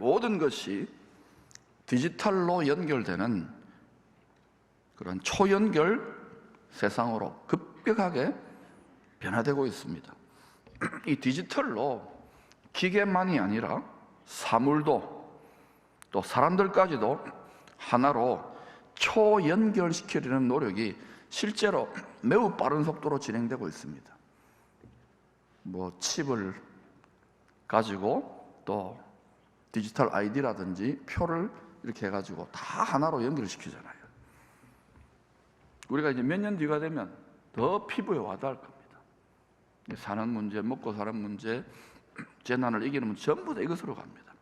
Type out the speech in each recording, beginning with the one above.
모든 것이 디지털로 연결되는 그런 초연결 세상으로 급격하게 변화되고 있습니다. 이 디지털로 기계만이 아니라 사물도 또 사람들까지도 하나로 초연결시키려는 노력이 실제로 매우 빠른 속도로 진행되고 있습니다. 칩을 가지고 또 디지털 아이디라든지 표를 이렇게 해가지고 다 하나로 연결시키잖아요. 우리가 이제 몇 년 뒤가 되면 더 피부에 와닿을 겁니다. 사는 문제, 먹고 사는 문제, 재난을 이기는 문제 전부 다 이것으로 갑니다.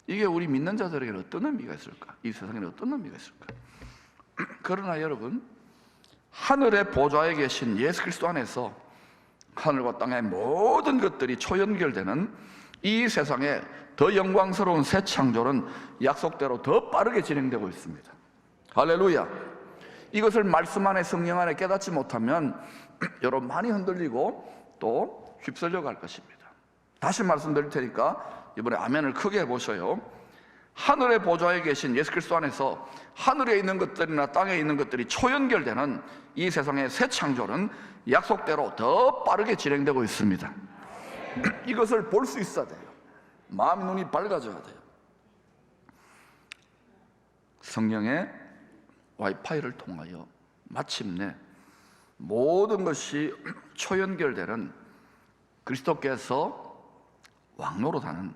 이게 우리 믿는 자들에게는 어떤 의미가 있을까? 이 세상에는 어떤 의미가 있을까? 그러나 여러분, 하늘의 보좌에 계신 예수 그리스도 안에서 하늘과 땅의 모든 것들이 초연결되는 이 세상에 더 영광스러운 새 창조는 약속대로 더 빠르게 진행되고 있습니다. 할렐루야. 이것을 말씀 안에, 성령 안에 깨닫지 못하면 여러분 많이 흔들리고 또 휩쓸려 갈 것입니다. 다시 말씀드릴 테니까 이번에 아멘을 크게 해보셔요. 하늘의 보좌에 계신 예수 그리스도 안에서 하늘에 있는 것들이나 땅에 있는 것들이 초연결되는 이 세상의 새 창조는 약속대로 더 빠르게 진행되고 있습니다. 이것을 볼 수 있어야 돼요. 마음의 눈이 밝아져야 돼요. 성령의 와이파이를 통하여 마침내 모든 것이 초연결되는 그리스도께서 왕노릇하는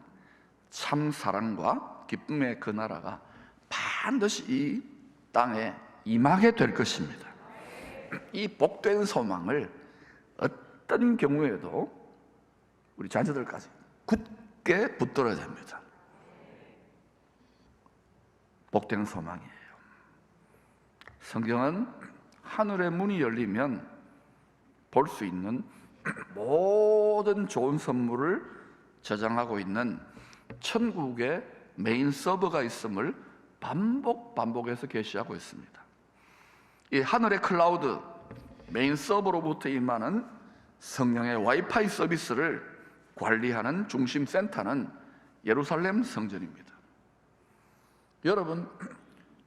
참 사랑과 기쁨의 그 나라가 반드시 이 땅에 임하게 될 것입니다. 이 복된 소망을 어떤 경우에도 우리 자녀들까지 굳게 붙들어야 됩니다. 복된 소망이에요. 성경은 하늘의 문이 열리면 볼 수 있는 모든 좋은 선물을 저장하고 있는 천국의 메인 서버가 있음을 반복해서 계시하고 있습니다. 이 하늘의 클라우드 메인 서버로부터 임하는 성령의 와이파이 서비스를 관리하는 중심 센터는 예루살렘 성전입니다. 여러분,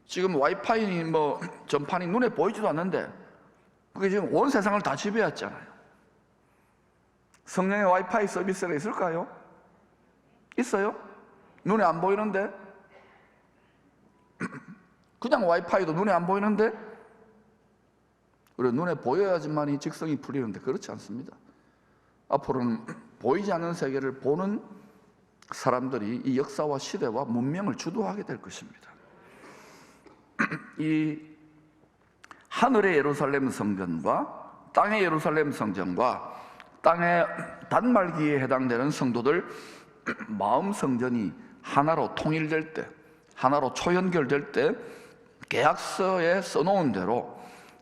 지금 와이파이 전판이 눈에 보이지도 않는데 그게 지금 온 세상을 다 지배했잖아요. 성령의 와이파이 서비스가 있을까요? 있어요? 눈에 안 보이는데? 그냥 와이파이도 눈에 안 보이는데? 우리 눈에 보여야지만 이 직성이 풀리는데 그렇지 않습니다. 앞으로는 보이지 않는 세계를 보는 사람들이 이 역사와 시대와 문명을 주도하게 될 것입니다. 이 하늘의 예루살렘 성전과 땅의 예루살렘 성전과 땅의 단말기에 해당되는 성도들 마음 성전이 하나로 통일될 때, 하나로 초연결될 때 계약서에 써놓은 대로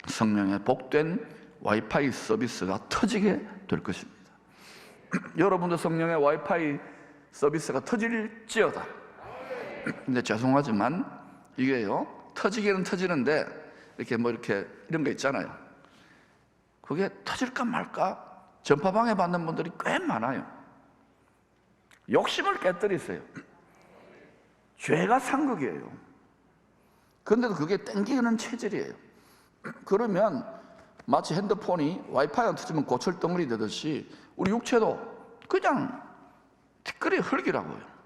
성령의 복된 와이파이 서비스가 터지게 될 것입니다. 여러분도 성령의 와이파이 서비스가 터질지어다. 근데 죄송하지만 이게요, 터지기는 터지는데 이렇게 이런 거 있잖아요. 그게 터질까 말까 전파방해 받는 분들이 꽤 많아요. 욕심을 깨뜨리세요. 죄가 상극이에요. 그런데도 그게 땡기는 체질이에요. 그러면 마치 핸드폰이 와이파이가 터지면 고철덩어리 되듯이 우리 육체도 그냥 티끌이 흙이라고요.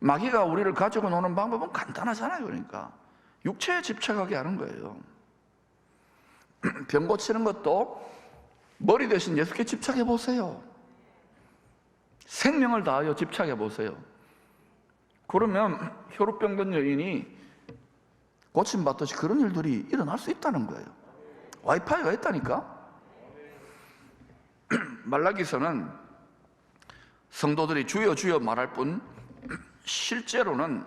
마귀가 우리를 가지고 노는 방법은 간단하잖아요. 그러니까 육체에 집착하게 하는 거예요. 병 고치는 것도 머리 대신 예수께 집착해 보세요. 생명을 다하여 집착해 보세요. 그러면 혈우병든 여인이 고침받듯이 그런 일들이 일어날 수 있다는 거예요. 와이파이가 있다니까. 말라기서는 성도들이 주여 주여 말할 뿐 실제로는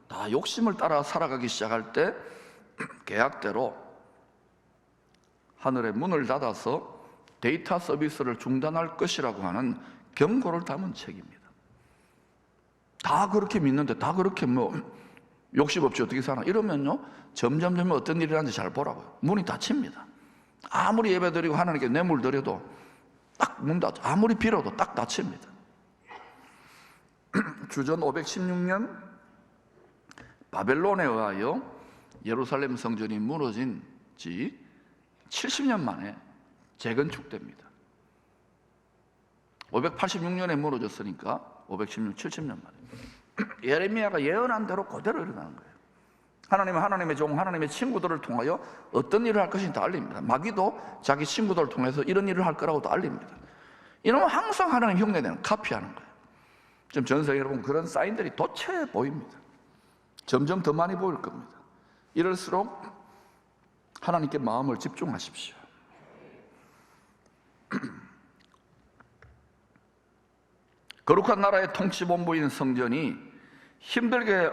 다 욕심을 따라 살아가기 시작할 때 계약대로 하늘의 문을 닫아서 데이터 서비스를 중단할 것이라고 하는 경고를 담은 책입니다. 다 그렇게 믿는데 다 그렇게 욕심 없이 어떻게 사나 이러면요 점점 어떤 일이 일어나는지 잘 보라고요. 문이 닫힙니다. 아무리 예배드리고 하나님께 뇌물 드려도 딱 문 닫혀. 아무리 빌어도 딱 닫힙니다. 주전 516년 바벨론에 의하여 예루살렘 성전이 무너진 지 70년 만에 재건축됩니다. 586년에 무너졌으니까 516, 70년 만에 예레미야가 예언한 대로 그대로 일어나는 거예요. 하나님은 하나님의 종, 하나님의 친구들을 통하여 어떤 일을 할 것인지 다 알립니다. 마귀도 자기 친구들을 통해서 이런 일을 할 거라고 다 알립니다. 이놈은 항상 하나님 흉내내는, 카피하는 거예요. 지금 전 세계 여러분 그런 사인들이 도처에 보입니다. 점점 더 많이 보일 겁니다. 이럴수록 하나님께 마음을 집중하십시오. 거룩한 나라의 통치본부인 성전이 힘들게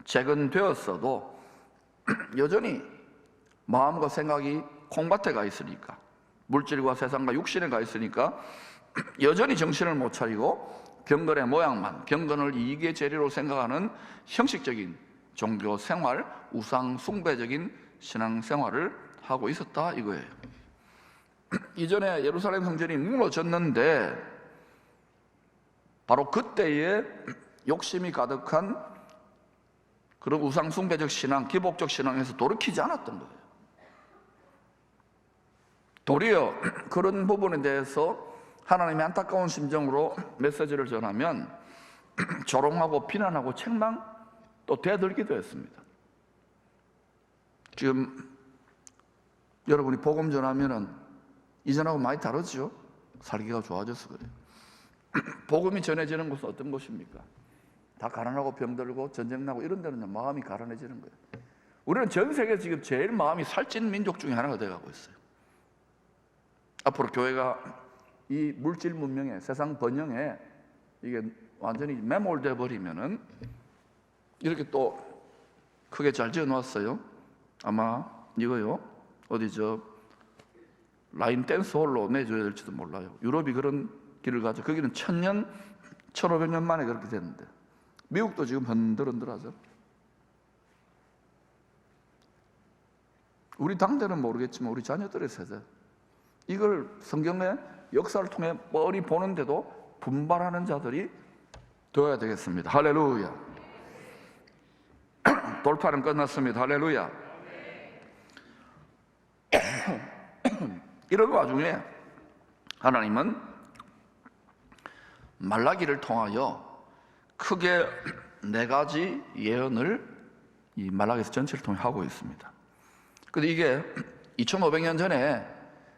재건되었어도 여전히 마음과 생각이 콩밭에 가 있으니까, 물질과 세상과 육신에 가 있으니까 여전히 정신을 못 차리고 경건의 모양만, 경건을 이익의 재료로 생각하는 형식적인 종교 생활, 우상 숭배적인 신앙 생활을 하고 있었다 이거예요. 이전에 예루살렘 성전이 무너졌는데 바로 그때에 욕심이 가득한 그런 우상 숭배적 신앙, 기복적 신앙에서 돌이키지 않았던 거예요. 도리어 그런 부분에 대해서 하나님의 안타까운 심정으로 메시지를 전하면 조롱하고 비난하고 책망 또 대들기도 했습니다. 지금 여러분이 복음 전하면은 이전하고 많이 다르죠. 살기가 좋아져서 그래요. 복음이 전해지는 곳은 어떤 곳입니까? 다 가난하고 병들고 전쟁나고 이런 데는 마음이 가난해지는 거예요. 우리는 전 세계에서 지금 제일 마음이 살찐 민족 중에 하나가 되어가고 있어요. 앞으로 교회가 이 물질 문명에, 세상 번영에 이게 완전히 매몰돼 버리면은, 이렇게 또 크게 잘 지어 놓았어요. 아마 이거요, 어디 저 라인 댄스 홀로 내줘야 될지도 몰라요. 유럽이 그런 길을 가죠. 거기는 1000년, 1500년 만에 그렇게 됐는데, 미국도 지금 흔들흔들하죠. 우리 당대는 모르겠지만 우리 자녀들의 세대, 이걸 성경의 역사를 통해 뻔히 보는데도 분발하는 자들이 되어야 되겠습니다. 할렐루야. 돌파는 끝났습니다. 할렐루야. 이런 와중에 하나님은 말라기를 통하여 크게 4가지 예언을 이 말라기서 전체를 통해 하고 있습니다. 근데 이게 2500년 전에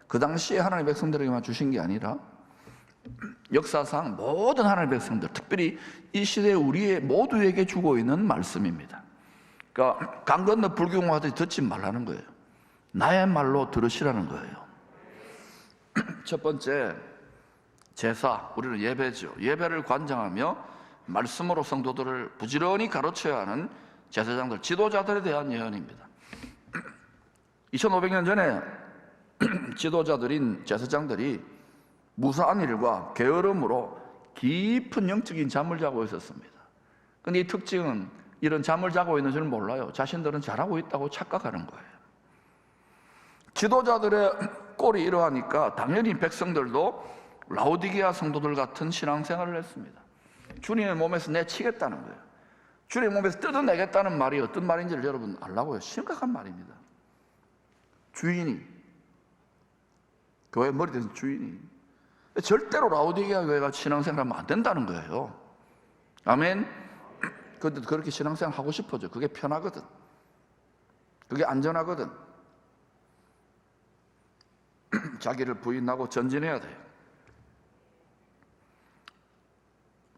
그 당시에 하나님의 백성들에게만 주신 게 아니라 역사상 모든 하나님의 백성들, 특별히 이 시대에 우리의 모두에게 주고 있는 말씀입니다. 그러니까 강 건너 불경하듯이 듣지 말라는 거예요. 나의 말로 들으시라는 거예요. 첫 번째, 제사, 우리는 예배죠. 예배를 관장하며 말씀으로 성도들을 부지런히 가르쳐야 하는 제사장들, 지도자들에 대한 예언입니다. 2500년 전에 지도자들인 제사장들이 무사한 일과 게으름으로 깊은 영적인 잠을 자고 있었습니다. 그런데 이 특징은 이런 잠을 자고 있는 줄 몰라요. 자신들은 잘하고 있다고 착각하는 거예요. 지도자들의 꼴이 이러하니까 당연히 백성들도 라오디게아 성도들 같은 신앙생활을 했습니다. 주님의 몸에서 내치겠다는 거예요. 주님의 몸에서 뜯어내겠다는 말이 어떤 말인지를 여러분 알라고요. 심각한 말입니다. 주인이, 교회 머리 대신 주인이 절대로 라오디게아 교회가 신앙생활하면 안 된다는 거예요. 아멘. 그런데 그렇게 신앙생활 하고 싶어져. 그게 편하거든. 그게 안전하거든. 자기를 부인하고 전진해야 돼요.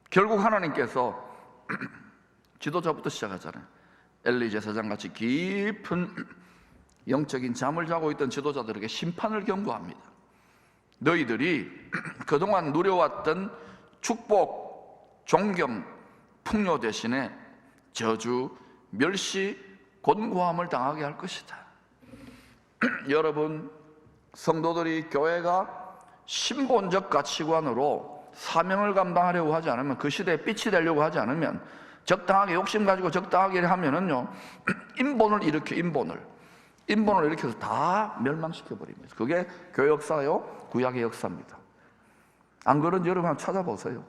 결국 하나님께서 지도자부터 시작하잖아요. 엘리 제사장같이 깊은 영적인 잠을 자고 있던 지도자들에게 심판을 경고합니다. 너희들이 그동안 누려왔던 축복, 존경, 풍요 대신에 저주, 멸시, 곤고함을 당하게 할 것이다. 여러분, 성도들이 교회가 신본적 가치관으로 사명을 감당하려고 하지 않으면, 그 시대에 빛이 되려고 하지 않으면, 적당하게 욕심 가지고 적당하게 하면은요, 인본을 일으켜서 다 멸망시켜 버립니다. 그게 교회 역사요, 구약의 역사입니다. 안 그런지 여러분 한번 찾아보세요.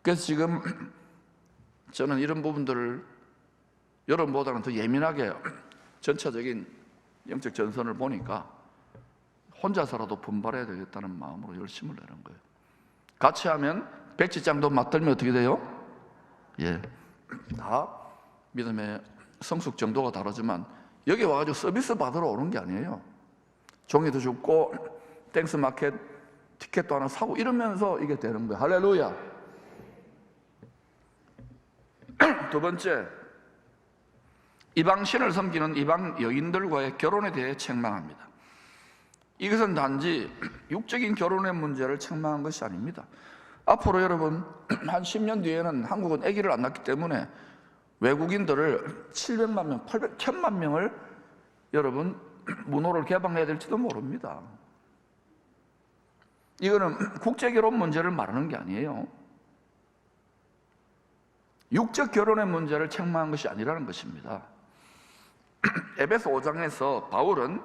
그래서 지금 저는 이런 부분들을 여러분보다는 더 예민하게 전체적인 영적 전선을 보니까 혼자서라도 분발해야 되겠다는 마음으로 열심을 내는 거예요. 같이 하면 백지장도 맞들면 어떻게 돼요? 예, 다 믿음의 성숙 정도가 다르지만 여기 와가지고 서비스 받으러 오는 게 아니에요. 종이도 줍고 땡스 마켓 티켓도 하나 사고 이러면서 이게 되는 거예요. 할렐루야. 두 번째, 이방 신을 섬기는 이방 여인들과의 결혼에 대해 책망합니다. 이것은 단지 육적인 결혼의 문제를 책망한 것이 아닙니다. 앞으로 여러분 한 10년 뒤에는 한국은 아기를 안 낳기 때문에 외국인들을 700만 명, 800, 1000만 명을 여러분 문호를 개방해야 될지도 모릅니다. 이거는 국제결혼 문제를 말하는 게 아니에요. 육적 결혼의 문제를 책망한 것이 아니라는 것입니다. 에베소 5장에서 바울은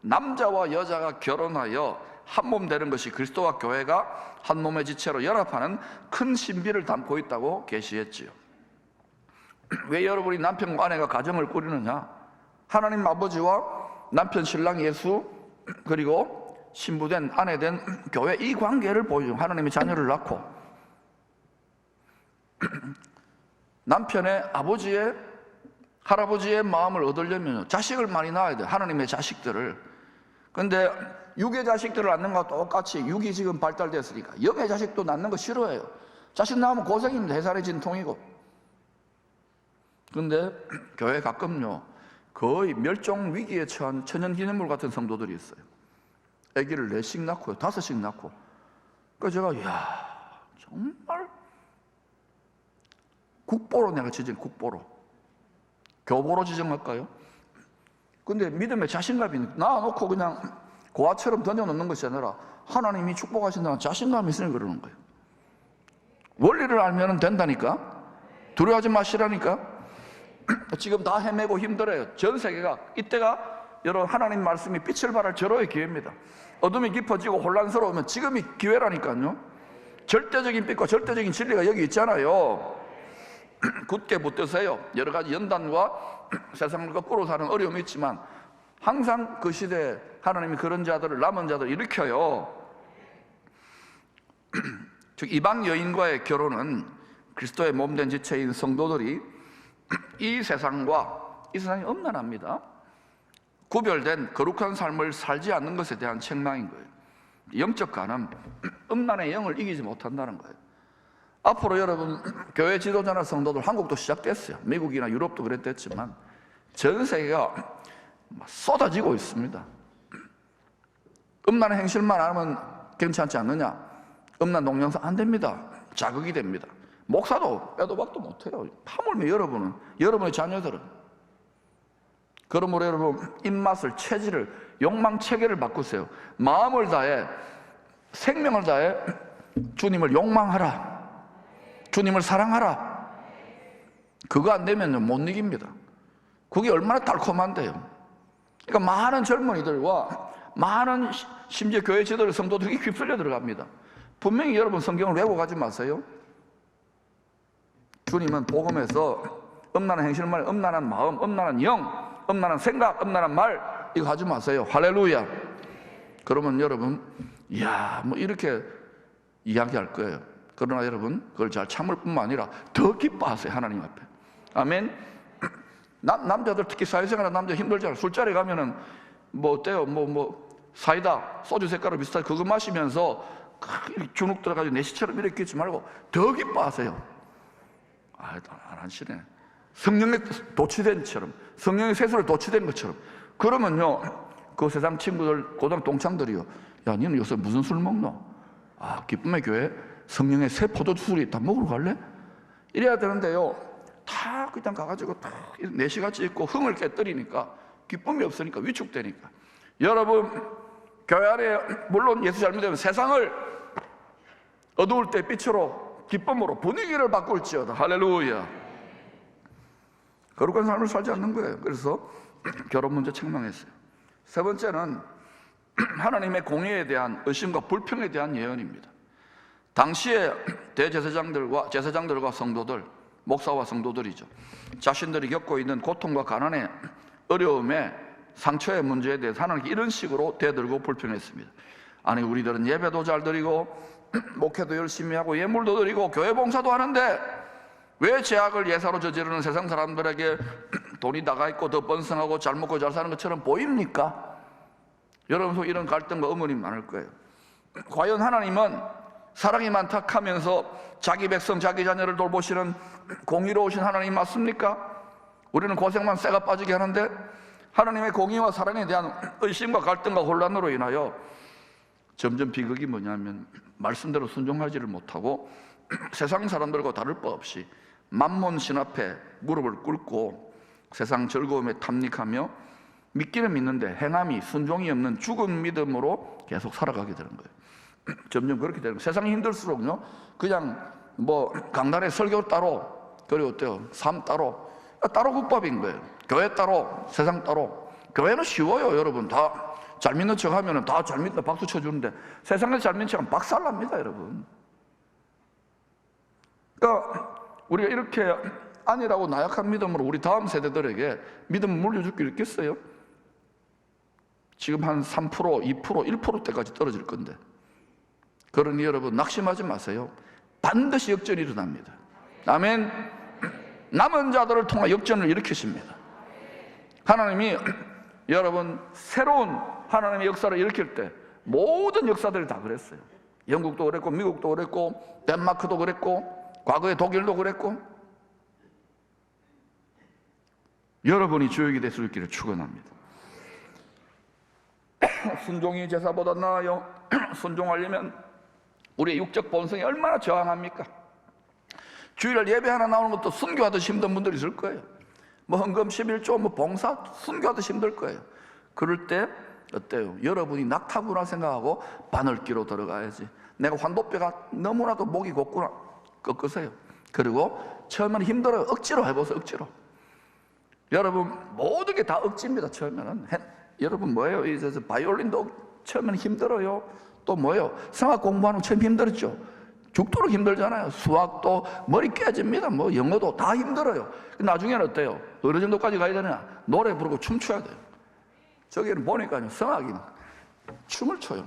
남자와 여자가 결혼하여 한 몸 되는 것이 그리스도와 교회가 한 몸의 지체로 연합하는 큰 신비를 담고 있다고 계시했지요. 왜 여러분이 남편과 아내가 가정을 꾸리느냐? 하나님 아버지와 남편 신랑 예수 그리고 신부된 아내된 교회 이 관계를 보여주고 하나님의 자녀를 낳고 남편의 아버지의 할아버지의 마음을 얻으려면 자식을 많이 낳아야 돼요. 하나님의 자식들을. 그런데 육의 자식들을 낳는 것과 똑같이 육이 지금 발달됐으니까 영의 자식도 낳는 거 싫어해요. 자식 낳으면 고생입니다. 해산의 진통이고. 그런데 교회 가끔요 거의 멸종 위기에 처한 천연기념물 같은 성도들이 있어요. 아기를 4씩 낳고요 5씩 낳고. 그래서 제가 이야 정말 국보로 내가 지정, 국보로 교보로 지정할까요? 근데 믿음의 자신감이 낳아놓고 그냥 고아처럼 던져놓는 것이 아니라 하나님이 축복하신다는 자신감이 있으니 그러는 거예요. 원리를 알면 된다니까. 두려워하지 마시라니까. 지금 다 헤매고 힘들어요. 전 세계가. 이때가 여러분 하나님 말씀이 빛을 발할 절호의 기회입니다. 어둠이 깊어지고 혼란스러우면 지금이 기회라니까요. 절대적인 빛과 절대적인 진리가 여기 있잖아요. 굳게 붙드세요. 여러 가지 연단과 세상을 거꾸로 사는 어려움이 있지만 항상 그 시대에 하나님이 그런 자들을 남은 자들을 일으켜요. 즉 이방 여인과의 결혼은 그리스도의 몸된 지체인 성도들이 이 세상이 엄난합니다. 구별된 거룩한 삶을 살지 않는 것에 대한 책망인 거예요. 영적 간음, 음란의 영을 이기지 못한다는 거예요. 앞으로 여러분 교회 지도자나 성도들, 한국도 시작됐어요. 미국이나 유럽도 그랬댔지만 전 세계가 쏟아지고 있습니다. 음란의 행실만 하면 괜찮지 않느냐? 음란 동영상 안 됩니다. 자극이 됩니다. 목사도 빼도 박도 못해요. 하물며 여러분은, 여러분의 자녀들은. 그러므로 여러분 입맛을, 체질을, 욕망 체계를 바꾸세요. 마음을 다해, 생명을 다해 주님을 욕망하라. 주님을 사랑하라. 그거 안 되면 못 이깁니다. 그게 얼마나 달콤한데요. 그러니까 많은 젊은이들과 많은 심지어 교회 지도자 성도들이 휩쓸려 들어갑니다. 분명히 여러분 성경을 외고 가지 마세요. 주님은 복음에서 음란한 행실말, 음란한 마음, 음란한 영, 음란한 생각, 음란한 말 이거 하지 마세요. 할렐루야. 그러면 여러분 이야 뭐 이렇게 이야기할 거예요. 그러나 여러분 그걸 잘 참을 뿐만 아니라 더 기뻐하세요. 하나님 앞에. 아멘. 남자들 특히 사회생활하는 남자 힘들잖아요. 술자리 가면은 뭐 어때요? 사이다 소주 색깔로 비슷하게 그거 마시면서 주눅 들어가지고 내시처럼 이렇게 있지 말고 더 기뻐하세요. 안 하시네. 성령에 도취된 것처럼, 성령의 세수를 도취된 것처럼. 그러면요 그 세상 친구들, 고등 동창들이요, 야 니는 요새 무슨 술 먹노? 아 기쁨의 교회 성령의 새 포도주술이 있다, 먹으러 갈래? 이래야 되는데요 다 그냥 가가지고 다 내시같이 있고 흥을 깨뜨리니까 기쁨이 없으니까 위축되니까. 여러분 교회 안에 물론 예수 잘 믿으면 세상을 어두울 때 빛으로 기쁨으로 분위기를 바꿀지어다. 할렐루야. 거룩한 삶을 살지 않는 거예요. 그래서 결혼 문제 책망했어요. 세 번째는 하나님의 공의에 대한 의심과 불평에 대한 예언입니다. 당시에 제사장들과 성도들, 목사와 성도들이죠, 자신들이 겪고 있는 고통과 가난의 어려움에 상처의 문제에 대해서 하나님께 이런 식으로 대들고 불평했습니다. 아니, 우리들은 예배도 잘 드리고 목회도 열심히 하고 예물도 드리고 교회 봉사도 하는데 왜 죄악을 예사로 저지르는 세상 사람들에게 돈이 나가 있고 더 번성하고 잘 먹고 잘 사는 것처럼 보입니까? 여러분, 이런 갈등과 의문이 많을 거예요. 과연 하나님은 사랑이 많다하면서 자기 백성, 자기 자녀를 돌보시는 공의로우신 하나님 맞습니까? 우리는 고생만 쇠가 빠지게 하는데 하나님의 공의와 사랑에 대한 의심과 갈등과 혼란으로 인하여 점점 비극이 뭐냐면 말씀대로 순종하지를 못하고 세상 사람들과 다를 바 없이 만몬 신 앞에 무릎을 꿇고 세상 즐거움에 탐닉하며 믿기는 믿는데 행함이 순종이 없는 죽은 믿음으로 계속 살아가게 되는 거예요. 점점 그렇게 되는 거예요. 세상이 힘들수록요, 그냥 뭐 강단에 설교 따로, 그리고 어때요? 삶 따로 국밥인 거예요. 교회 따로, 세상 따로. 교회는 쉬워요, 여러분. 다 잘 믿는 척 하면 다 잘 믿다 박수 쳐주는데 세상에서 잘 믿는 척하면 박살납니다, 여러분. 그러니까 우리가 이렇게 아니라고 나약한 믿음으로 우리 다음 세대들에게 믿음을 물려줄 게 있겠어요? 지금 한 3%, 2%, 1%대까지 떨어질 건데, 그러니 여러분 낙심하지 마세요. 반드시 역전이 일어납니다. 아멘. 남은 자들을 통해 역전을 일으키십니다. 하나님이 여러분 새로운 하나님의 역사를 일으킬 때 모든 역사들이 다 그랬어요. 영국도 그랬고 미국도 그랬고 덴마크도 그랬고 과거의 독일도 그랬고. 여러분이 주역이 될 수 있기를 축원합니다. 순종이 제사보다 나아요. 순종하려면 우리의 육적 본성이 얼마나 저항합니까? 주일날 예배 하나 나오는 것도 순교하듯이 힘든 분들이 있을 거예요. 뭐 헌금 11조, 뭐 봉사 순교하듯이 힘들 거예요. 그럴 때 어때요? 여러분이 낙타구나 생각하고 바늘기로 들어가야지. 내가 환도뼈가 너무나도 목이 곱구나 꺾으세요. 그리고 처음에는 힘들어요. 억지로 해보세요. 억지로. 여러분 모든 게 다 억지입니다. 처음에는. 여러분 뭐예요? 이제 바이올린도 처음에는 힘들어요. 또 뭐예요? 성악 공부하는 거 처음 힘들었죠. 죽도록 힘들잖아요. 수학도 머리 깨집니다. 뭐 영어도 다 힘들어요. 나중에는 어때요? 어느 정도까지 가야 되냐? 노래 부르고 춤춰야 돼요. 저기는 보니까요, 성악이 춤을 춰요.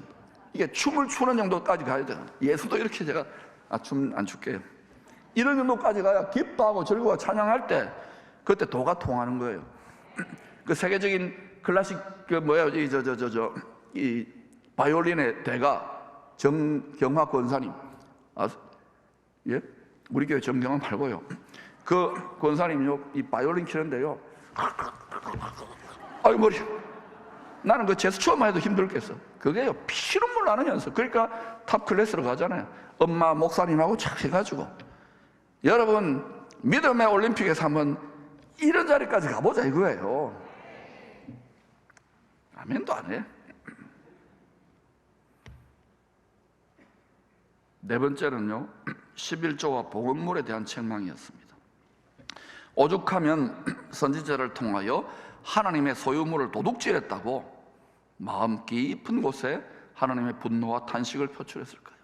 이게 춤을 추는 정도까지 가야 돼요. 예수도 이렇게 제가 춤 안 출게요. 이런 정도까지 가야 기뻐하고 즐거워 찬양할 때 그때 도가 통하는 거예요. 그 세계적인 클래식 그 뭐야 이 바이올린의 대가 정경화 권사님, 예? 우리 교회 정경화 말고요. 그 권사님요, 이 바이올린 치는데요, 아유 머리. 나는 그 제스처만 해도 힘들겠어. 그게요, 피눈물 나는 연습. 그러니까 탑 클래스로 가잖아요. 엄마 목사님하고 착 해가지고. 여러분 믿음의 올림픽에서 한번 이런 자리까지 가보자 이거예요. 아멘도 안 해. 네 번째는요, 11조와 복음물에 대한 책망이었습니다. 오죽하면 선지자를 통하여 하나님의 소유물을 도둑질했다고 마음 깊은 곳에 하나님의 분노와 탄식을 표출했을까요?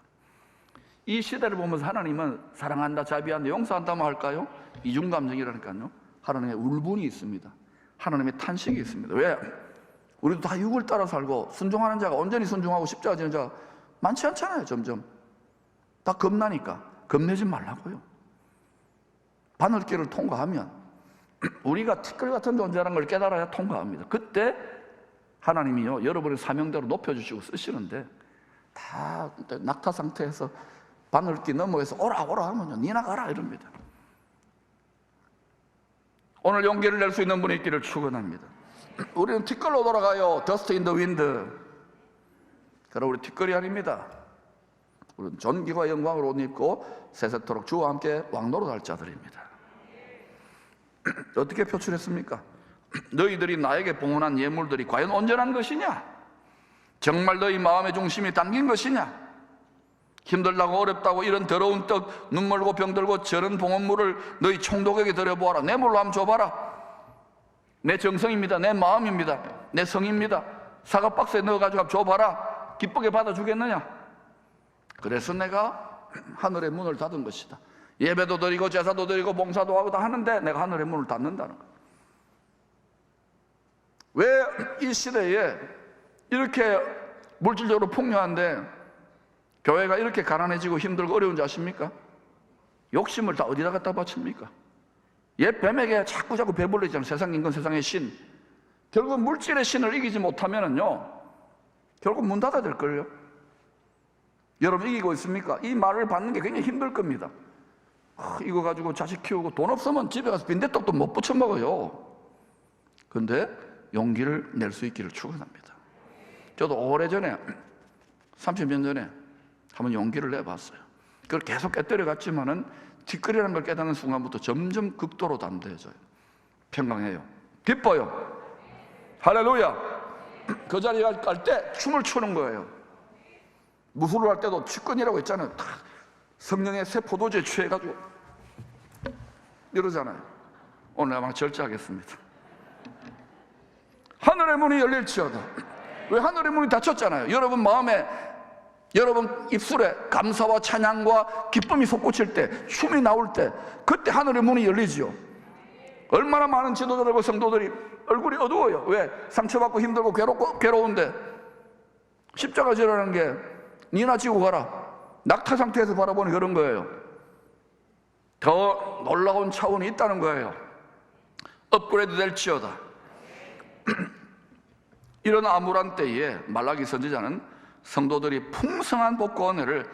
이 시대를 보면서 하나님은 사랑한다, 자비한다, 용서한다만 할까요? 이중감정이라니까요. 하나님의 울분이 있습니다. 하나님의 탄식이 있습니다. 왜? 우리도 다 육을 따라 살고 순종하는 자가, 온전히 순종하고 십자가 지는 자가 많지 않잖아요. 점점 다 겁나니까. 겁내지 말라고요. 바늘길을 통과하면 우리가 티끌 같은 존재라는 걸 깨달아야 통과합니다. 그때 하나님이요, 여러분의 사명대로 높여주시고 쓰시는데, 다 낙타 상태에서 바늘길 넘어에서 오라 하면요, 니나 가라 이럽니다. 오늘 용기를 낼 수 있는 분이 있기를 축원합니다. 우리는 티끌로 돌아가요. Dust in the wind. 그러나 우리 티끌이 아닙니다. 우리는 존귀와 영광을 옷 입고 세세토록 주와 함께 왕노릇할 자들입니다. 어떻게 표출했습니까? 너희들이 나에게 봉헌한 예물들이 과연 온전한 것이냐? 정말 너희 마음의 중심이 담긴 것이냐? 힘들다고 어렵다고 이런 더러운 떡, 눈멀고 병들고 저런 봉헌물을 너희 총독에게 드려보아라. 내 물로 한번 줘봐라. 내 정성입니다. 내 마음입니다. 내 성입니다. 사과 박스에 넣어가지고 줘봐라. 기쁘게 받아주겠느냐? 그래서 내가 하늘의 문을 닫은 것이다. 예배도 드리고 제사도 드리고 봉사도 하고 다 하는데 내가 하늘의 문을 닫는다는 거예요. 왜 이 시대에 이렇게 물질적으로 풍요한데 교회가 이렇게 가난해지고 힘들고 어려운지 아십니까? 욕심을 다 어디다 갖다 바칩니까? 옛 뱀에게 자꾸 배불리잖아요. 세상 인간, 세상의 신. 결국 물질의 신을 이기지 못하면은요, 결국 문 닫아야 될 걸요. 여러분 이기고 있습니까? 이 말을 받는 게 굉장히 힘들 겁니다. 이거 가지고 자식 키우고 돈 없으면 집에 가서 빈대떡도 못 부쳐 먹어요. 그런데 용기를 낼 수 있기를 축원합니다. 저도 오래전에 30년 전에 한번 용기를 내봤어요. 그걸 계속 깨뜨려 갔지만은 뒷거리라는 걸 깨닫는 순간부터 점점 극도로 담대해져요. 평강해요. 기뻐요. 할렐루야. 그 자리에 갈 때 춤을 추는 거예요. 무술을 할 때도 취권이라고 했잖아요. 다 성령의 새 포도주에 취해가지고 이러잖아요. 오늘 아마 절제하겠습니다. 하늘의 문이 열릴지어다. 왜 하늘의 문이 닫혔잖아요. 여러분 마음에, 여러분 입술에 감사와 찬양과 기쁨이 솟구칠 때, 춤이 나올 때, 그때 하늘의 문이 열리지요. 얼마나 많은 지도자들과 성도들이 얼굴이 어두워요. 왜? 상처받고 힘들고 괴로운데 십자가 지라는 게 니나 지고 가라, 낙타 상태에서 바라보는 그런 거예요. 더 놀라운 차원이 있다는 거예요. 업그레이드 될지어다. 이런 암울한 때에 말라기 선지자는 성도들이 풍성한 복과 은혜를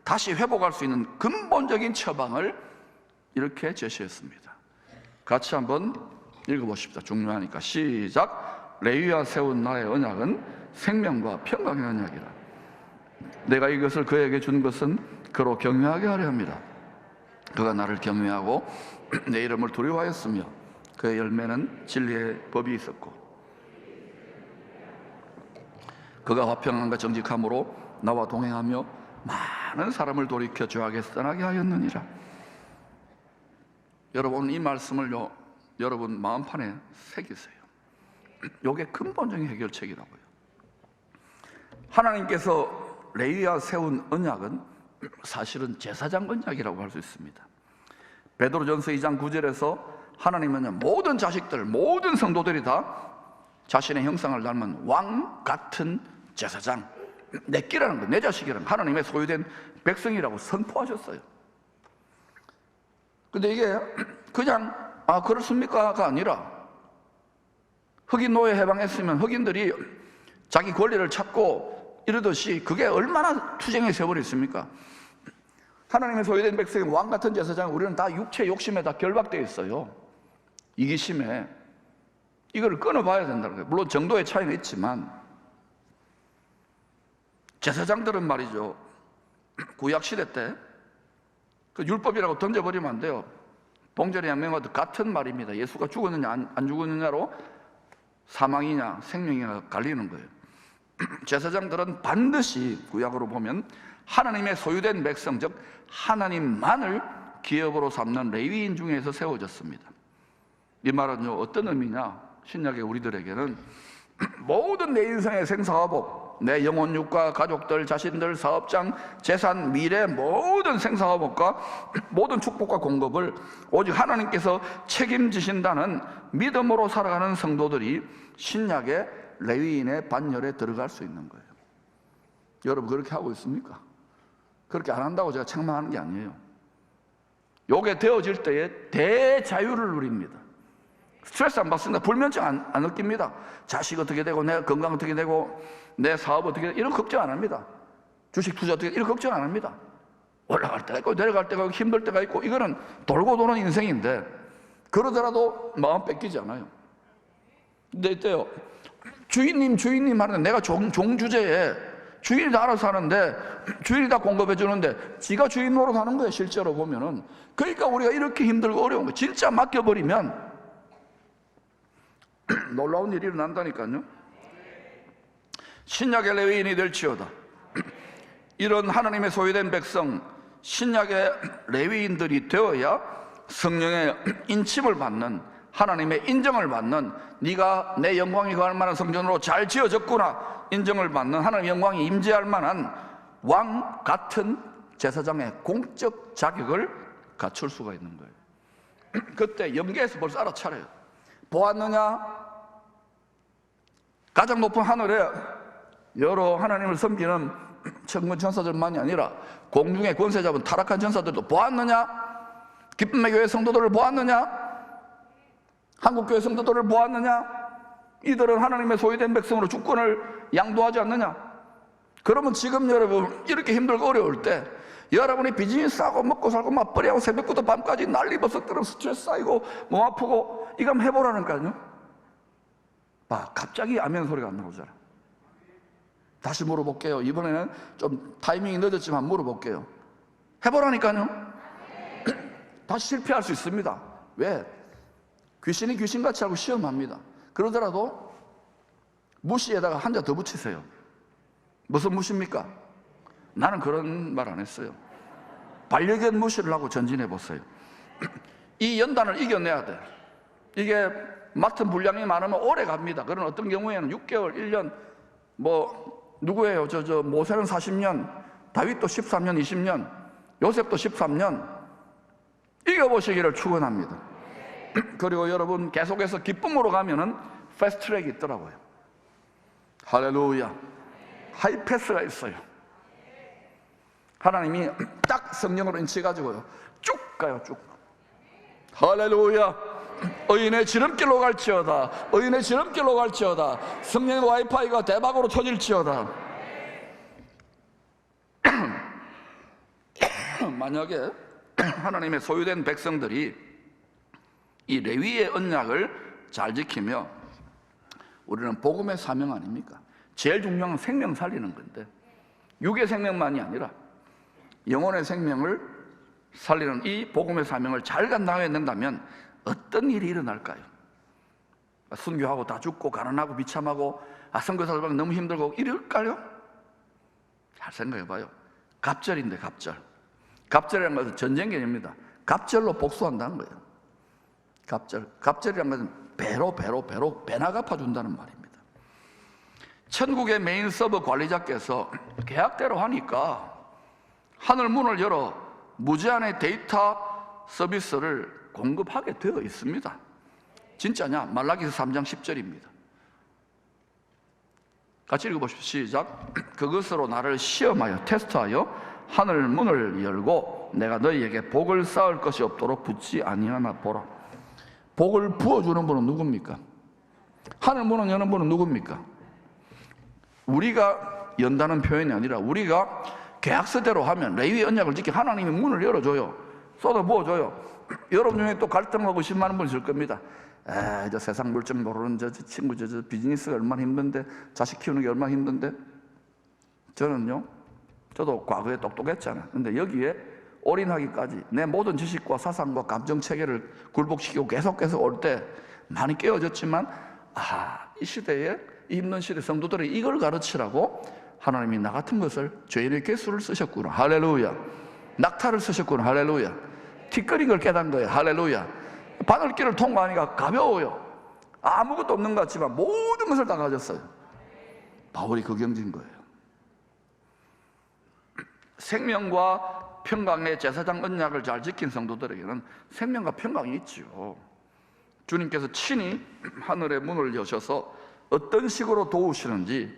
다시 회복할 수 있는 근본적인 처방을 이렇게 제시했습니다. 같이 한번 읽어보십시다. 중요하니까. 시작. 레위가 세운 나의 언약은 생명과 평강의 언약이라. 내가 이것을 그에게 준 것은 그로 경외하게 하려 합니다. 그가 나를 경외하고 내 이름을 두려워하였으며 그의 열매는 진리의 법이 있었고 그가 화평함과 정직함으로 나와 동행하며 많은 사람을 돌이켜 주 앞에 떠나게 하였느니라. 여러분 이 말씀을요, 여러분 마음판에 새기세요. 이게 근본적인 해결책이라고요. 하나님께서 레위와 세운 언약은 사실은 제사장 언약이라고 할 수 있습니다. 베드로전서 2장 9절에서 하나님은 모든 자식들, 모든 성도들이 다 자신의 형상을 닮은 왕 같은 제사장, 내 끼라는 거, 내 자식이라는 거, 하나님의 소유된 백성이라고 선포하셨어요. 근데 이게 그냥 그렇습니까가 아니라, 흑인 노예 해방했으면 흑인들이 자기 권리를 찾고 이러듯이 그게 얼마나 투쟁의 세월이 있습니까? 하나님의 소유된 백성의 왕 같은 제사장, 우리는 다 육체 욕심에 다 결박되어 있어요. 이기심에. 이걸 끊어봐야 된다는 거예요. 물론 정도의 차이는 있지만 제사장들은 말이죠, 구약시대 때 그 율법이라고 던져버리면 안 돼요. 동절의 양명과도 같은 말입니다. 예수가 죽었느냐 안 죽었느냐로 사망이냐 생명이냐 갈리는 거예요. 제사장들은 반드시 구약으로 보면 하나님의 소유된 백성, 즉 하나님만을 기업으로 삼는 레위인 중에서 세워졌습니다. 이 말은요 어떤 의미냐, 신약의 우리들에게는 모든 내 인생의 생사화복, 내 영혼, 육과 가족들, 자신들, 사업장, 재산, 미래, 모든 생사화복과 모든 축복과 공급을 오직 하나님께서 책임지신다는 믿음으로 살아가는 성도들이 신약의 레위인의 반열에 들어갈 수 있는 거예요. 여러분 그렇게 하고 있습니까? 그렇게 안 한다고 제가 책망하는 게 아니에요. 요게 되어질 때에 대자유를 누립니다. 스트레스 안 받습니다. 불면증 안 느낍니다. 자식 어떻게 되고 내 건강 어떻게 되고 내 사업 어떻게 되고 이런 걱정 안 합니다. 주식 투자 어떻게 이런 걱정 안 합니다. 올라갈 때가 있고 내려갈 때가 있고 힘들 때가 있고 이거는 돌고 도는 인생인데 그러더라도 마음 뺏기지 않아요. 근데 이때요, 주인님 하는데 내가 종주제에 주인이 다 알아서 하는데 주인이 다 공급해 주는데 지가 주인 노릇하는 거예요. 실제로 보면은. 그러니까 우리가 이렇게 힘들고 어려운 거 진짜 맡겨버리면 놀라운 일이 일어난다니까요. 신약의 레위인이 될지어다. 이런 하나님의 소유된 백성, 신약의 레위인들이 되어야 성령의 인침을 받는, 하나님의 인정을 받는, 네가 내 영광이 거할 만한 성전으로 잘 지어졌구나 인정을 받는, 하나님의 영광이 임재할 만한 왕 같은 제사장의 공적 자격을 갖출 수가 있는 거예요. 그때 영계에서 벌써 알아차려요. 보았느냐? 가장 높은 하늘에 여러 하나님을 섬기는 천군 천사들만이 아니라 공중의 권세 잡은 타락한 천사들도 보았느냐? 기쁨의 교회 성도들을 보았느냐? 한국교회 성도들을 보았느냐? 이들은 하나님의 소유된 백성으로 주권을 양도하지 않느냐? 그러면 지금 여러분 이렇게 힘들고 어려울 때 여러분이 비즈니스 하고 먹고 살고 맞벌이하고 새벽부터 밤까지 난리 버섯들어 스트레스 쌓이고 몸 아프고 이거 한번 해보라니까요. 봐, 갑자기 아멘 소리가 안 나오잖아. 다시 물어볼게요. 이번에는 좀 타이밍이 늦었지만 물어볼게요. 해보라니까요. 다시 실패할 수 있습니다. 왜? 귀신이 귀신같이 하고 시험합니다. 그러더라도 무시에다가 한자 더 붙이세요. 무슨 무시입니까? 나는 그런 말 안 했어요. 반려견 무시를 하고 전진해 보세요. 이 연단을 이겨내야 돼. 이게 맡은 분량이 많으면 오래 갑니다. 그런 어떤 경우에는 6개월, 1년, 뭐 누구예요? 모세는 40년, 다윗도 13년, 20년, 요셉도 13년 이겨보시기를 축원합니다. 그리고 여러분 계속해서 기쁨으로 가면은 패스트트랙이 있더라고요. 할렐루야. 하이패스가 있어요. 하나님이 딱 성령으로 인치해가지고요 쭉 가요. 쭉. 할렐루야. 의인의 지름길로 갈지어다. 의인의 지름길로 갈지어다. 성령의 와이파이가 대박으로 터질지어다. 만약에 하나님의 소유된 백성들이 이 레위의 언약을 잘 지키며, 우리는 복음의 사명 아닙니까? 제일 중요한 건 생명 살리는 건데, 육의 생명만이 아니라 영혼의 생명을 살리는 이 복음의 사명을 잘 감당해낸다면 어떤 일이 일어날까요? 순교하고 다 죽고 가난하고 비참하고 선교 살기 너무 힘들고 이럴까요? 잘 생각해봐요. 갑절인데 갑절. 갑절이라는 것은 전쟁 개념입니다. 갑절로 복수한다는 거예요. 갑절이라는 것은 배로 배나 갚아준다는 말입니다. 천국의 메인 서버 관리자께서 계약대로 하니까 하늘 문을 열어 무제한의 데이터 서비스를 공급하게 되어 있습니다. 진짜냐? 말라기서 3장 10절입니다. 같이 읽어보십시오. 시작. 그것으로 나를 시험하여 테스트하여 하늘 문을 열고 내가 너희에게 복을 쌓을 것이 없도록 붙지 아니하나 보라. 복을 부어주는 분은 누굽니까? 하늘 문을 여는 분은 누굽니까? 우리가 연다는 표현이 아니라 우리가 계약서대로 하면 레위의 언약을 지켜 하나님이 문을 열어줘요. 쏟아 부어줘요. 여러분 중에 또 갈등하고 의심하는 분 있을 겁니다. 저 세상 물정 모르는 저 친구 저 비즈니스가 얼마나 힘든데, 자식 키우는 게 얼마나 힘든데. 저도 과거에 똑똑했잖아요. 근데 여기에 올인하기까지 내 모든 지식과 사상과 감정 체계를 굴복시키고 계속 올 때 많이 깨어졌지만, 이 시대에, 이 힘든 시대 성도들이 이걸 가르치라고 하나님이 나 같은 것을 죄인의 개수를 쓰셨구나. 할렐루야. 낙타를 쓰셨구나. 할렐루야. 티끌인 걸 깨달은 거예요. 할렐루야. 바늘길을 통과하니까 가벼워요. 아무것도 없는 것 같지만 모든 것을 다 가졌어요. 바울이 그 경지인 거예요. 생명과 평강의 제사장 언약을 잘 지킨 성도들에게는 생명과 평강이 있죠. 주님께서 친히 하늘의 문을 여셔서 어떤 식으로 도우시는지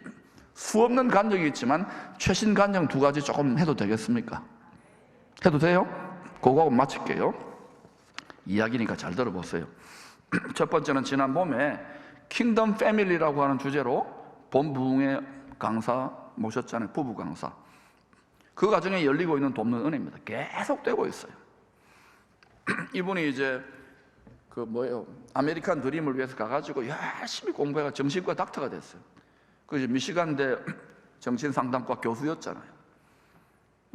수없는 간증이 있지만 최신 간증 2가지 조금 해도 되겠습니까? 해도 돼요? 그거하고 마칠게요. 이야기니까 잘 들어보세요. 첫 번째는 지난 봄에 킹덤 패밀리라고 하는 주제로 본부흥의 강사 모셨잖아요. 부부 강사. 그 과정에 열리고 있는 돕는 은혜입니다. 계속 되고 있어요. 이분이 이제 아메리칸 드림을 위해서 가가지고 열심히 공부해가 정신과 닥터가 됐어요. 그 미시간대 정신상담과 교수였잖아요.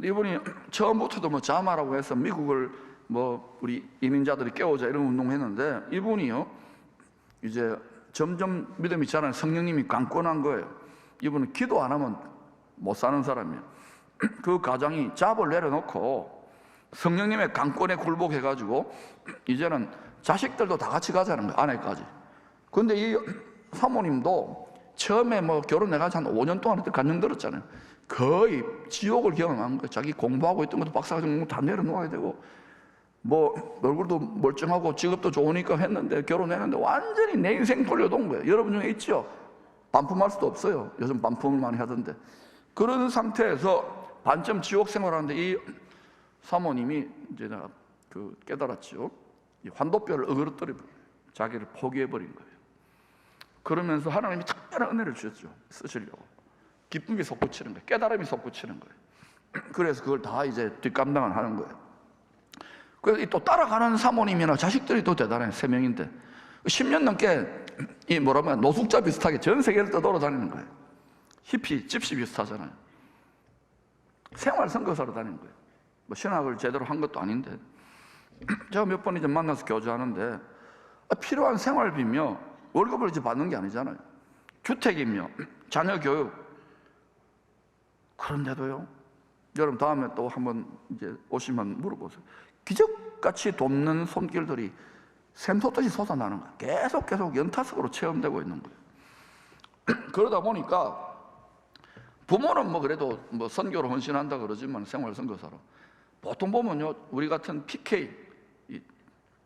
이분이 처음부터도 자마라고 해서 미국을 우리 이민자들이 깨우자 이런 운동했는데, 이분이요 이제 점점 믿음이 자라는 성령님이 강권한 거예요. 이분은 기도 안 하면 못 사는 사람이에요. 그 가장이 잡을 내려놓고 성령님의 강권에 굴복해가지고 이제는 자식들도 다 같이 가자는 거예요. 아내까지. 근데 이 사모님도 처음에 결혼해가지고 한 5년 동안 간증 들었잖아요. 거의 지옥을 경험한 거예요. 자기 공부하고 있던 것도 박사과정 다 내려놓아야 되고, 뭐 얼굴도 멀쩡하고 직업도 좋으니까 했는데, 결혼했는데 완전히 내 인생 돌려놓은 거예요. 여러분 중에 있죠? 반품할 수도 없어요. 요즘 반품을 많이 하던데. 그런 상태에서 반쯤 지옥 생활하는데 이 사모님이 이제 깨달았죠. 이 환도뼈를 어그러뜨려 자기를 포기해버린 거예요. 그러면서 하나님이 특별한 은혜를 주셨죠. 쓰시려고. 기쁨이 솟구치는 거예요. 깨달음이 솟구치는 거예요. 그래서 그걸 다 이제 뒷감당을 하는 거예요. 그래서 또 따라가는 사모님이나 자식들이 또 대단해요. 3명인데 10년 넘게 이 뭐라면 노숙자 비슷하게 전 세계를 떠돌아다니는 거예요. 히피, 집시 비슷하잖아요. 생활 선교사로 다니는 거예요. 뭐 신학을 제대로 한 것도 아닌데. 제가 몇 번 이제 만나서 교주하는데, 필요한 생활비며 월급을 이제 받는 게 아니잖아요. 주택이며 자녀 교육. 그런데도요, 여러분 다음에 또 한번 이제 오시면 물어보세요. 기적같이 돕는 손길들이 샘솟듯이 솟아나는 거예요. 계속 연타석으로 체험되고 있는 거예요. 그러다 보니까 부모는 뭐 그래도 뭐 선교로 헌신한다 그러지만 생활 선교사로 보통 보면요, 우리 같은 PK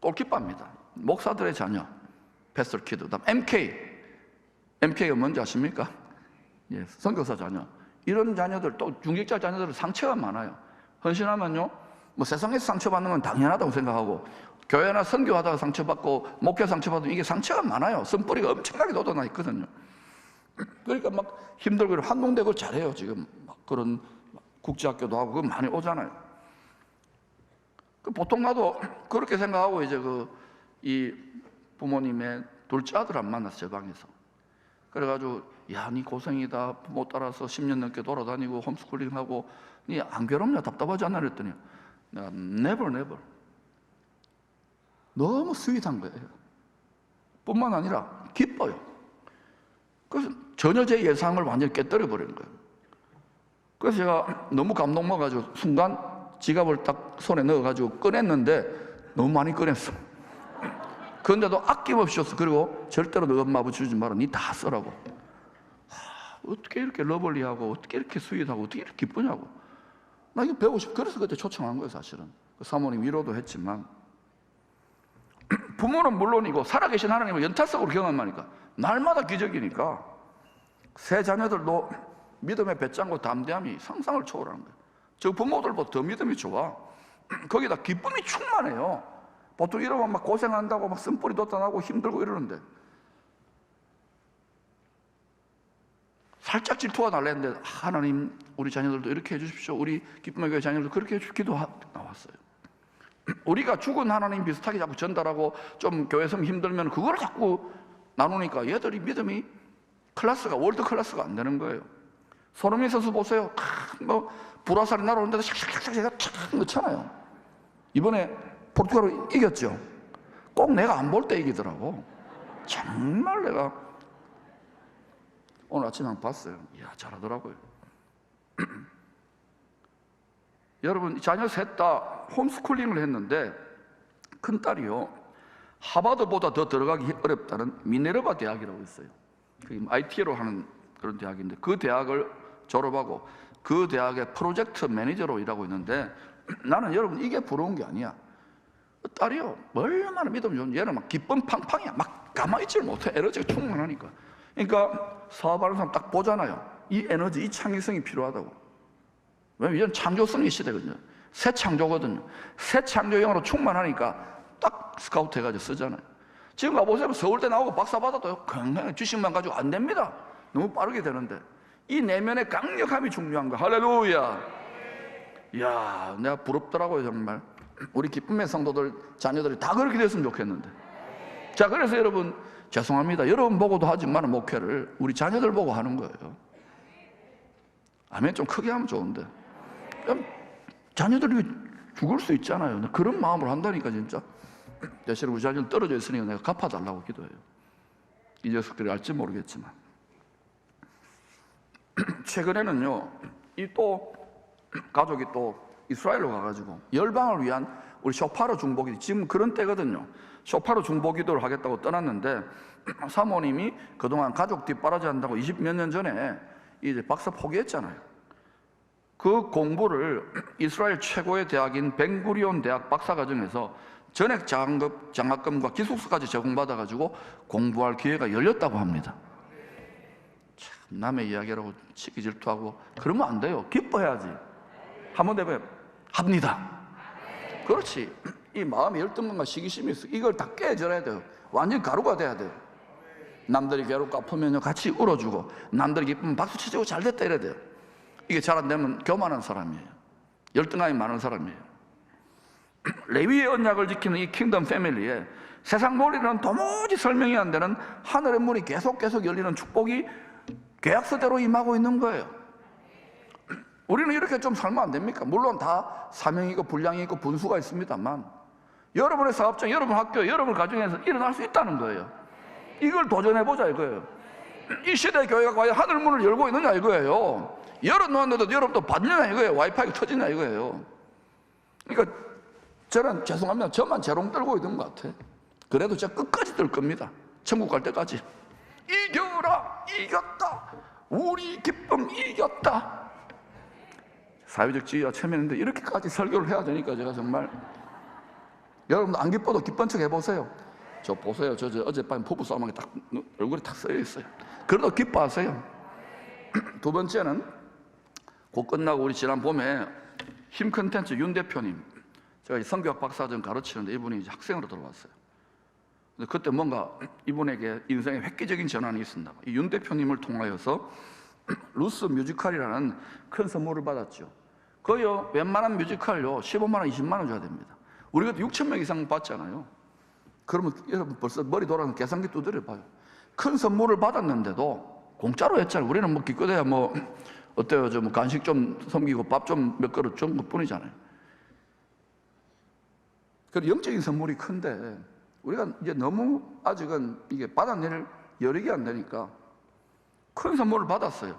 골키퍼입니다. 목사들의 자녀 패스터 키드. 그다음 MK가 뭔지 아십니까? 예, 선교사 자녀. 이런 자녀들, 또 중직자 자녀들은 상처가 많아요. 헌신하면요, 뭐 세상에서 상처받는 건 당연하다고 생각하고, 교회나 선교하다가 상처받고 목회 상처받으면 이게 상처가 많아요. 쓴뿌리가 엄청나게 돋아나 있거든요. 그러니까 막 힘들고 한동대고 잘해요. 지금 막 그런 국제학교도 하고 그거 많이 오잖아요. 보통 나도 그렇게 생각하고 이제 이 부모님의 둘째 아들 안 만났어, 제 방에서. 그래가지고 야, 니 고생이다. 부모 따라서 10년 넘게 돌아다니고 홈스쿨링하고 니 안 괴롭냐, 답답하지 않나 그랬더니 내가 never 너무 스윗한 거예요. 뿐만 아니라 기뻐요. 그래서 전혀 제 예상을 완전히 깨뜨려 버린 거예요. 그래서 제가 너무 감동받아가지고 순간 지갑을 딱 손에 넣어가지고 꺼냈는데 너무 많이 꺼냈어. 그런데도 아낌없이 줬어. 그리고 절대로 너 엄마 아버지 주지 마라. 니 다 쓰라고. 어떻게 이렇게 러블리하고 어떻게 이렇게 스윗하고 어떻게 이렇게 기쁘냐고. 나 이거 배우고 싶어. 그래서 그때 초청한 거예요, 사실은. 그 사모님 위로도 했지만, 부모는 물론이고 살아계신 하나님을 연타석으로 경험하니까 날마다 기적이니까 새 자녀들도 믿음의 배짱과 담대함이 상상을 초월하는 거예요. 저 부모들보다 더 믿음이 좋아. 거기다 기쁨이 충만해요. 보통 이러면 막 고생한다고 막 쓴뿌리 돋아나고 힘들고 이러는데, 살짝 질투가 날랬는데 하나님 우리 자녀들도 이렇게 해주십시오. 우리 기쁨의 교회 자녀들도 그렇게 해주기도 나왔어요. 우리가 죽은 하나님 비슷하게 자꾸 전달하고 좀 교회 성 힘들면 그걸 자꾸 나누니까 얘들이 믿음이 클래스가 월드 클래스가 안 되는 거예요. 소름이 서서 보세요. 뭐 불화살이 날아오는데도 샥샥샥 제가 탁 넣잖아요. 이번에 포르투갈을 이겼죠. 꼭 내가 안 볼 때 이기더라고. 정말 내가 오늘 아침에 한번 봤어요. 이야, 잘하더라고요. 여러분, 자녀 셋 다 홈스쿨링을 했는데 큰딸이요, 하버드보다 더 들어가기 어렵다는 미네르바 대학이라고 있어요. IT로 하는 그런 대학인데 그 대학을 졸업하고 그 대학의 프로젝트 매니저로 일하고 있는데, 나는 여러분 이게 부러운 게 아니야. 딸이요, 얼마나 믿음 좋은, 얘는 막 기쁨 팡팡이야. 막 가만히 있지를 못해. 에너지가 충만하니까. 그러니까 사업하는 사람 딱 보잖아요. 이 에너지, 이 창의성이 필요하다고. 왜냐면 이건 창조성의 시대거든요. 새 창조거든요. 새 창조형으로 충만하니까 딱 스카우트 해가지고 쓰잖아요. 지금 가보세요. 서울대 나오고 박사 받아도 그냥 지식만 가지고 안 됩니다. 너무 빠르게 되는데 이 내면의 강력함이 중요한 거야. 할렐루야. 이야, 내가 부럽더라고요, 정말. 우리 기쁨의 성도들 자녀들이 다 그렇게 됐으면 좋겠는데. 자, 그래서 여러분 죄송합니다. 여러분 보고도 하지만 목회를 우리 자녀들 보고 하는 거예요. 아멘. 좀 크게 하면 좋은데. 자녀들이 죽을 수 있잖아요. 그런 마음으로 한다니까 진짜. 대신 우리 자녀는 떨어져 있으니까 내가 갚아달라고 기도해요. 이 녀석들이 알지 모르겠지만. 최근에는요, 이 또 가족이 또 이스라엘로 가가지고 열방을 위한 우리 쇼파로 중보기, 지금 그런 때거든요. 쇼파로 중보기도를 하겠다고 떠났는데 사모님이 그동안 가족 뒷바라지 한다고 20몇 년 전에 이제 박사 포기했잖아요. 그 공부를 이스라엘 최고의 대학인 벤구리온 대학 박사과정에서 전액 장학금과 기숙사까지 제공받아가지고 공부할 기회가 열렸다고 합니다. 참, 남의 이야기라고 치기 질투하고 그러면 안 돼요. 기뻐해야지. 한번 되면 합니다. 그렇지. 이 마음의 열등감과 시기심이 있어. 이걸 다 깨져야 돼요. 완전 가루가 돼야 돼요. 남들이 괴롭고 아프면 같이 울어주고, 남들이 기쁘면 박수 치고 잘 됐다 이래야 돼요. 이게 잘 안 되면 교만한 사람이에요. 열등감이 많은 사람이에요. 레위의 언약을 지키는 이 킹덤 패밀리에 세상 논리는 도무지 설명이 안 되는 하늘의 문이 계속 열리는 축복이 계약서대로 임하고 있는 거예요. 우리는 이렇게 좀 살면 안 됩니까? 물론 다 사명이 있고 분량이 있고 분수가 있습니다만, 여러분의 사업장, 여러분 학교, 여러분 가정에서 일어날 수 있다는 거예요. 이걸 도전해보자 이거예요. 이 시대 교회가 과연 하늘 문을 열고 있느냐 이거예요. 열어놓았는데도 여러분도 받느냐 이거예요. 와이파이가 터지냐 이거예요. 그러니까 저는 죄송합니다. 저만 재롱 떨고 있는 것 같아. 그래도 제가 끝까지 뜰 겁니다. 천국 갈 때까지. 이겨라, 이겼다, 우리 기쁨 이겼다. 사회적 지위와 체면인데 이렇게까지 설교를 해야 되니까 제가 정말, 여러분도 안 기뻐도 기쁜 척 해보세요. 저 보세요. 저 어젯밤에 부부싸움하게 딱 얼굴에 탁 쓰여 있어요. 그래도 기뻐하세요. 두 번째는 곧 끝나고 우리 지난 봄에 힘 컨텐츠 윤 대표님, 제가 성교학 박사전 가르치는데 이분이 이제 학생으로 들어왔어요. 근데 그때 뭔가 이분에게 인생에 획기적인 전환이 있었나 봐요. 이 윤 대표님을 통하여서 루스 뮤지컬이라는 큰 선물을 받았죠. 거의 웬만한 뮤지컬요 15만 원, 20만 원 줘야 됩니다. 우리가 6천 명 이상 받잖아요. 그러면 여러분 벌써 머리 돌아가는 계산기 두드려 봐요. 큰 선물을 받았는데도 공짜로 했잖아요. 우리는 뭐 기껏해야 뭐 어때요? 뭐 간식 좀 섬기고 밥 좀 몇 그릇 준 것뿐이잖아요. 그리고 영적인 선물이 큰데 우리가 이제 너무 아직은 이게 받아낼 여력이 안 되니까 큰 선물을 받았어요.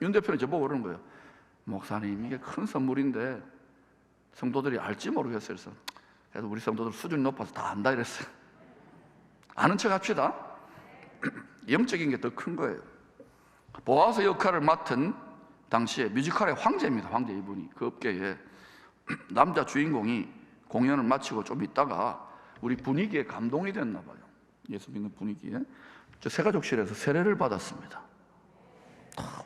윤 대표는 저보고 그러는 거예요. 목사님, 이게 큰 선물인데 성도들이 알지 모르겠어요. 그래서 우리 성도들 수준이 높아서 다 안다 이랬어요. 아는 척 합시다. 영적인 게 더 큰 거예요. 보아스 역할을 맡은 당시에 뮤지컬의 황제입니다. 황제 이분이 그 업계에 남자 주인공이 공연을 마치고 좀 있다가 우리 분위기에 감동이 됐나 봐요. 예수 믿는 분위기에 저 새가족실에서 세례를 받았습니다.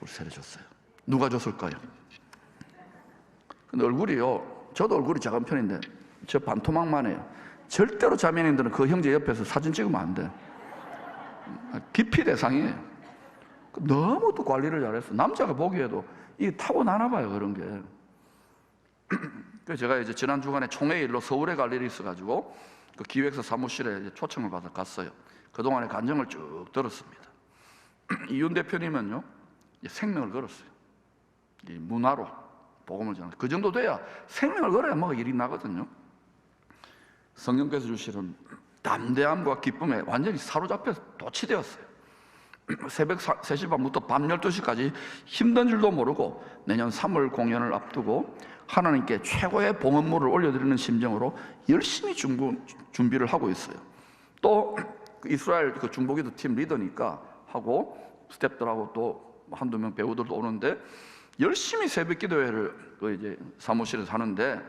우리 세례 줬어요. 누가 줬을까요? 근데 얼굴이요, 저도 얼굴이 작은 편인데 저 반토막만 해요. 절대로 자매님들은 그 형제 옆에서 사진 찍으면 안 돼. 기피 대상이에요. 너무 또 관리를 잘했어. 남자가 보기에도 이게 타고나나 봐요, 그런 게. 그래서 제가 이제 지난 주간에 총회 일로 서울에 갈 일이 있어가지고 그 기획사 사무실에 초청을 받아 갔어요. 그동안의 간증을 쭉 들었습니다. 이윤 대표님은요, 생명을 걸었어요. 이 문화로 복음을 전하는, 그 정도 돼야, 생명을 걸어야 뭐가 일이 나거든요. 성령께서 주시는 담대함과 기쁨에 완전히 사로잡혀서 도취되었어요. 새벽 3시 반부터 밤 12시까지 힘든 줄도 모르고 내년 3월 공연을 앞두고 하나님께 최고의 봉헌물을 올려드리는 심정으로 열심히 준비를 하고 있어요. 또 이스라엘 그 중보기도 팀 리더니까 하고 스태프들하고 또 한두 명 배우들도 오는데 열심히 새벽 기도회를 그 이제 사무실에서 하는데,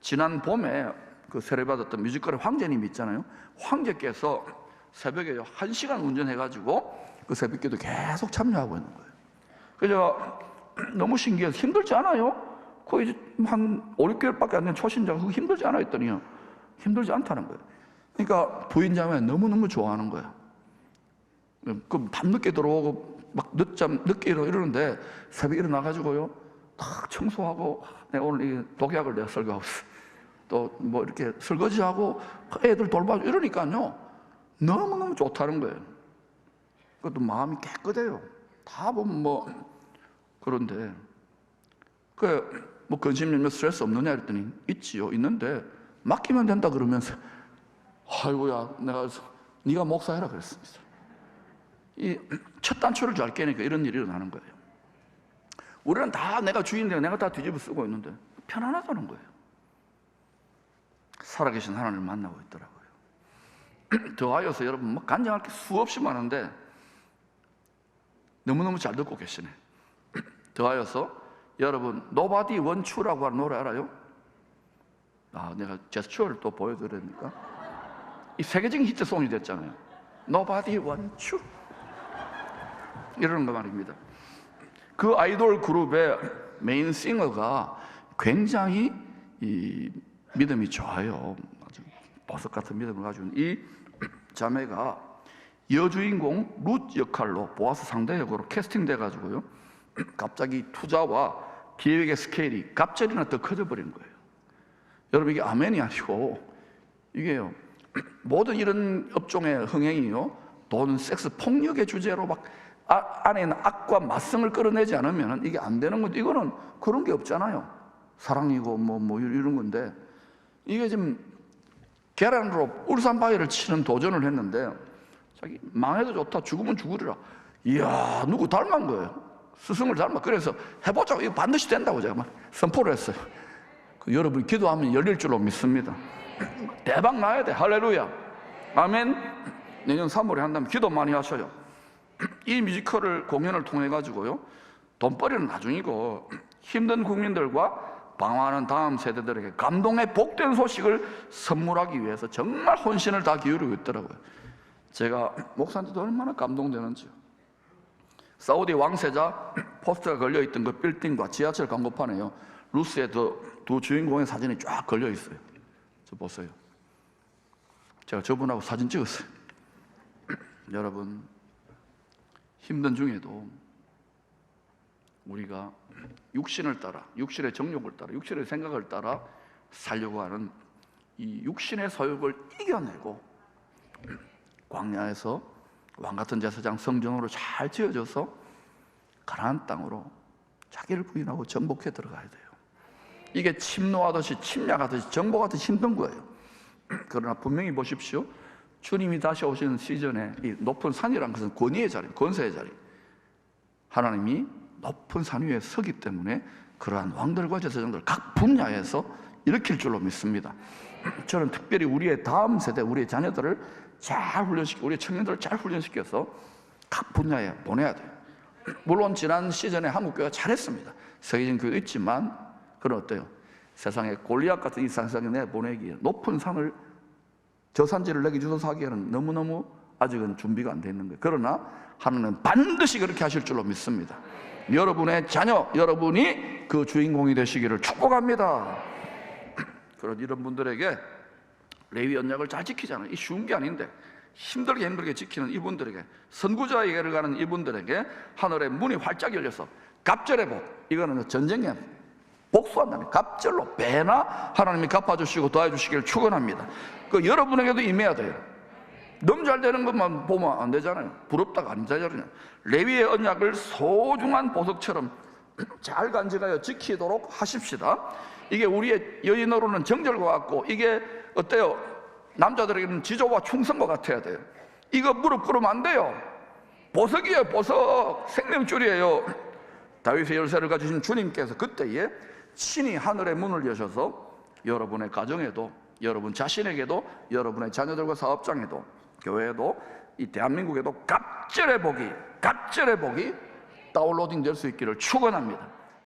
지난 봄에 그 세례받았던 뮤지컬의 황제님 있잖아요. 황제께서 새벽에 1시간 운전해가지고 그 새벽 기도 계속 참여하고 있는 거예요. 그래서 너무 신기해서 힘들지 않아요? 거의 이제 한 5, 6개월밖에 안 된 초신자가 그거 힘들지 않아 했더니요, 힘들지 않다는 거예요. 그러니까 부인자매 너무너무 좋아하는 거예요. 그 밤늦게 들어오고 막 늦게 이러는데 새벽에 일어나가지고요 딱 청소하고, 내가 오늘 이 독약을 내가 설교하고 있어, 또 뭐 이렇게 설거지하고 애들 돌봐주고 이러니까요 너무너무 좋다는 거예요. 그것도 마음이 깨끗해요. 다 보면 뭐. 그런데 뭐 근심염려 스트레스 없느냐 했더니 있지요. 있는데 맡기면 된다 그러면서 아이고야, 내가 네가 목사해라 그랬습니다. 이 첫 단추를 잘 깨니까 이런 일이 일어나는 거예요. 우리는 다 내가 주인인데 내가 다 뒤집어 쓰고 있는데 편안하다는 거예요. 살아계신 하나님을 만나고 있더라고요. 더하여서 여러분 뭐 간증할 게 수없이 많은데 너무너무 잘 듣고 계시네. 더하여서 여러분 Nobody Wants You라고 하는 노래 알아요? 내가 제스처를 또 보여드리니까 이 세계적인 히트송이 됐잖아요. Nobody Wants You 이러는 거 말입니다. 그 아이돌 그룹의 메인 싱어가 굉장히 이 믿음이 좋아요. 아주 보석 같은 믿음을 가지고 있는 이 자매가 여주인공 룻 역할로 보아스 상대 역으로 캐스팅돼 가지고요, 갑자기 투자와 기획의 스케일이 갑절이나 더 커져 버린 거예요. 여러분, 이게 아멘이 아니고 이게요, 모든 이런 업종의 흥행이요, 돈, 섹스, 폭력의 주제로 막 안에 있는 악과 맞성을 끌어내지 않으면 이게 안 되는 건데, 이거는 그런 게 없잖아요. 사랑이고 뭐 이런 건데, 이게 지금 계란으로 울산바위를 치는 도전을 했는데 자기 망해도 좋다, 죽으면 죽으리라. 이야, 누구 닮은 거예요. 스승을 닮아. 그래서 해보자고, 이거 반드시 된다고 제가 막 선포를 했어요. 여러분 기도하면 열릴 줄로 믿습니다. 대박 나야 돼. 할렐루야, 아멘. 내년 3월에 한다면 기도 많이 하셔요. 이 뮤지컬을 공연을 통해 가지고요, 돈벌이는 나중이고 힘든 국민들과 방황하는 다음 세대들에게 감동의 복된 소식을 선물하기 위해서 정말 혼신을 다 기울이고 있더라고요. 제가 목사한테도 얼마나 감동되는지요. 사우디 왕세자 포스터가 걸려있던 그 빌딩과 지하철 광고판에요, 루스의 두 주인공의 사진이 쫙 걸려 있어요. 저 보세요. 제가 저분하고 사진 찍었어요. 여러분, 힘든 중에도 우리가 육신을 따라, 육신의 정욕을 따라, 육신의 생각을 따라 살려고 하는 이 육신의 소욕을 이겨내고 광야에서 왕같은 제사장 성전으로 잘 지어져서 가나안 땅으로 자기를 부인하고 정복해 들어가야 돼요. 이게 침노하듯이, 침략하듯이, 정복하듯이 힘든 거예요. 그러나 분명히 보십시오. 주님이 다시 오시는 시즌에 이 높은 산이라는 것은 권위의 자리, 권세의 자리, 하나님이 높은 산 위에 서기 때문에 그러한 왕들과 제사장들 각 분야에서 일으킬 줄로 믿습니다. 저는 특별히 우리의 다음 세대, 우리의 자녀들을 잘 훈련시키고 우리 청년들을 잘 훈련시켜서 각 분야에 보내야 돼요. 물론 지난 시즌에 한국교회가 잘했습니다. 세계적인 교회도 있지만, 그건 어때요? 세상에 골리앗 같은 이 세상에 내보내기에 높은 산을, 저산지를 내게 주소서 하기에는 너무너무 아직은 준비가 안 돼 있는 거예요. 그러나 하나님은 반드시 그렇게 하실 줄로 믿습니다. 여러분의 자녀, 여러분이 그 주인공이 되시기를 축복합니다. 그런 이런 분들에게 레위 언약을 잘 지키잖아요. 이 쉬운 게 아닌데 힘들게 지키는 이분들에게, 선구자에게를 가는 이분들에게 하늘의 문이 활짝 열려서 갑절의 복, 이거는 전쟁에 복수한다는, 갑절로 배나 하나님이 갚아주시고 도와주시기를 축원합니다. 그 여러분에게도 임해야 돼요. 너무 잘 되는 것만 보면 안 되잖아요. 부럽다가 안 되잖아요. 레위의 언약을 소중한 보석처럼 잘 간직하여 지키도록 하십시다. 이게 우리의 여인으로는 정절과 같고, 이게 어때요? 남자들에게는 지조와 충성과 같아야 돼요. 이거 무릎 꿇으면 안 돼요. 보석이에요, 보석. 생명줄이에요. 다윗의 열쇠를 가지신 주님께서 그때에 친히 하늘의 문을 여셔서 여러분의 가정에도, 여러분 자신에게도, 여러분의 자녀들과 사업장에도, 교회에도, 이 대한민국에도 갑절의 복이 다운로딩 될 수 있기를 축원합니다.